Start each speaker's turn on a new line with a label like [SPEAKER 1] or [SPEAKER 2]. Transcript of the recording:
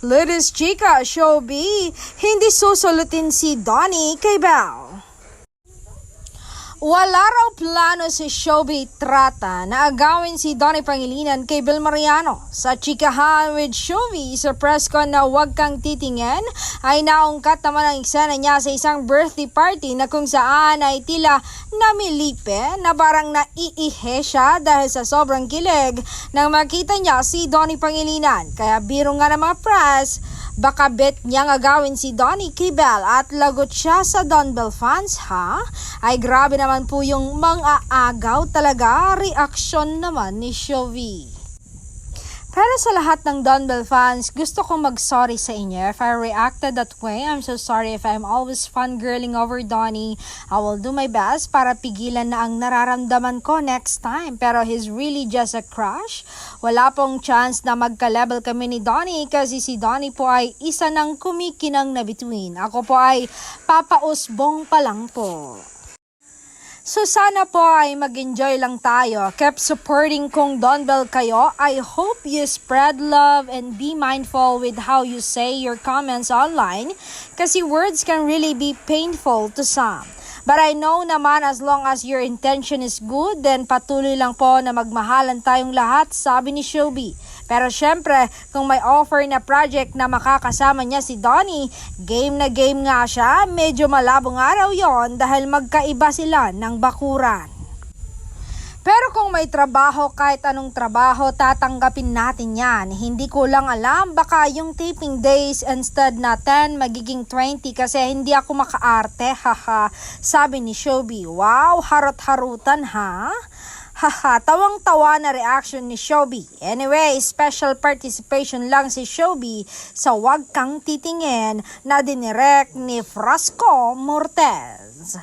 [SPEAKER 1] Latest chika, Showbie, hindi susulutin si Donnie kay Belle. Wala raw plano si Showbie Trata na agawin si Donnie Pangilinan kay Belle Mariano. Sa chikahan with Showbie sa press con na Huwag Kang Titingin ay naungkat naman ang eksena niya sa isang birthday party na kung saan ay tila namilipe na parang naiihe siya dahil sa sobrang kilig nang makita niya si Donnie Pangilinan. Kaya biro nga ng mga press, baka bet niyang agawin si Donnie kay Belle at lagot siya sa Don Belle fans ha? Ay grabe naman po yung mang-aagaw talaga reaksyon naman ni Showbie. Pero sa lahat ng Don Belle fans, gusto kong mag-sorry sa inyo if I reacted that way. I'm so sorry if I'm always fangirling over Donnie. I will do my best para pigilan na ang nararamdaman ko next time. Pero he's really just a crush. Wala pong chance na magka-level kami ni Donnie kasi si Donnie po ay isa ng kumikinang na between. Ako po ay papausbong pa lang po. So sana po ay mag-enjoy lang tayo. Kept supporting kung Don Belle kayo. I hope you spread love and be mindful with how you say your comments online kasi words can really be painful to some. But I know naman as long as your intention is good, then patuloy lang po na magmahalan tayong lahat, sabi ni Showbie. Pero syempre, kung may offer na project na makakasama niya si Donnie, game na game nga siya, medyo malabong araw yon dahil magkaiba sila ng bakuran. Pero kung may trabaho, kahit anong trabaho, tatanggapin natin yan. Hindi ko lang alam, baka yung taping days instead na 10, magiging 20 kasi hindi ako makaarte, haha. Sabi ni Showbie, wow, harot-harutan ha? Haha, tawang-tawa na reaction ni Showbie. Anyway, special participation lang si Showbie sa Huwag Kang Titingin na dinirect ni Frasco Mortez.